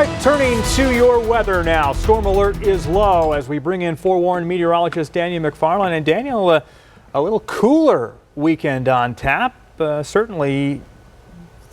Turning to your weather now. Storm alert is low as we bring in forewarned meteorologist Daniel McFarland. And Daniel, a little cooler weekend on tap, certainly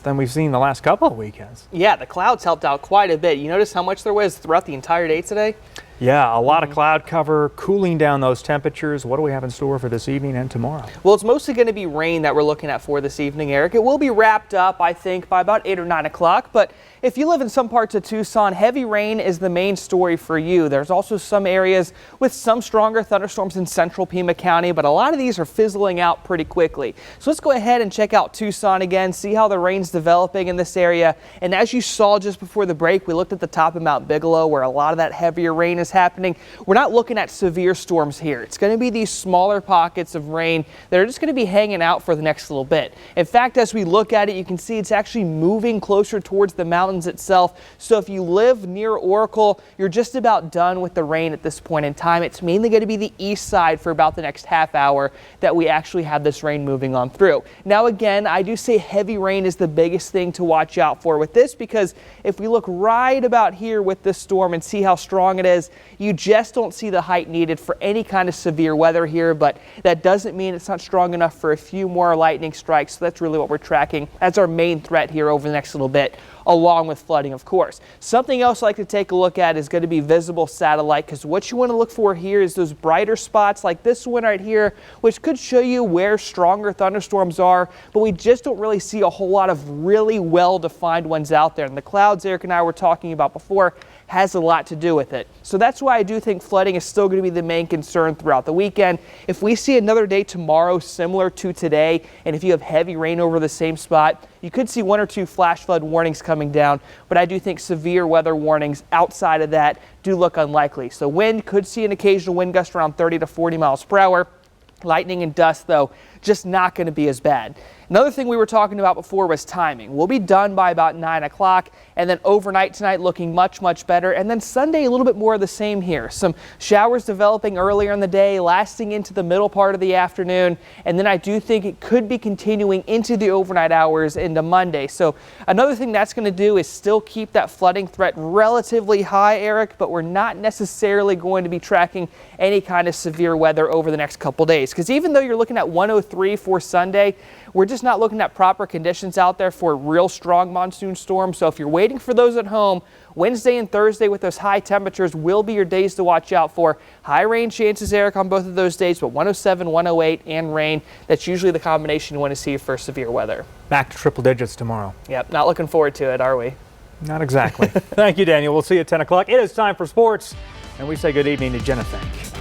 than we've seen the last couple of weekends. Yeah, the clouds helped out quite a bit. You notice how much there was throughout the entire day today? Yeah, a lot of cloud cover, cooling down those temperatures. What do we have in store for this evening and tomorrow? Well, it's mostly going to be rain that we're looking at for this evening, Eric. It will be wrapped up, I think, by about 8 or 9 o'clock. But if you live in some parts of Tucson, heavy rain is the main story for you. There's also some areas with some stronger thunderstorms in central Pima County, but a lot of these are fizzling out pretty quickly. So let's go ahead and check out Tucson again, see how the rain's developing in this area. And as you saw just before the break, we looked at the top of Mount Bigelow where a lot of that heavier rain is happening. We're not looking at severe storms here. It's going to be these smaller pockets of rain that are just going to be hanging out for the next little bit. In fact, as we look at it, you can see it's actually moving closer towards the mountains itself. So if you live near Oracle, you're just about done with the rain at this point in time. It's mainly going to be the east side for about the next half hour that we actually have this rain moving on through. Now, again, I do say heavy rain is the biggest thing to watch out for with this, because if we look right about here with this storm and see how strong it is, you just don't see the height needed for any kind of severe weather here, but that doesn't mean it's not strong enough for a few more lightning strikes. So that's really what we're tracking as our main threat here over the next little bit, along with flooding, of course. Something else I like to take a look at is going to be visible satellite, because what you want to look for here is those brighter spots like this one right here, which could show you where stronger thunderstorms are, but we just don't really see a whole lot of really well-defined ones out there. And the clouds Eric and I were talking about before has a lot to do with it. So that's why I do think flooding is still going to be the main concern throughout the weekend. If we see another day tomorrow similar to today, and if you have heavy rain over the same spot, you could see 1 or 2 flash flood warnings coming down, but I do think severe weather warnings outside of that do look unlikely. So wind could see an occasional wind gust around 30 to 40 miles per hour. Lightning and dust, though, just not going to be as bad. Another thing we were talking about before was timing. We'll be done by about 9 o'clock, and then overnight tonight looking much, much better. And then Sunday, a little bit more of the same here. Some showers developing earlier in the day, lasting into the middle part of the afternoon. And then I do think it could be continuing into the overnight hours into Monday. So another thing that's going to do is still keep that flooding threat relatively high, Eric, but we're not necessarily going to be tracking any kind of severe weather over the next couple days. Because even though you're looking at 103 for Sunday, we're just not looking at proper conditions out there for a real strong monsoon storm. So if you're waiting for those at home, Wednesday and Thursday with those high temperatures will be your days to watch out for. High rain chances, Eric, on both of those days, but 107, 108 and rain. That's usually the combination you want to see for severe weather. Back to triple digits tomorrow. Yep, not looking forward to it, are we? Not exactly. Thank you, Daniel. We'll see you at 10 o'clock. It is time for sports, and we say good evening to Jenna Fink.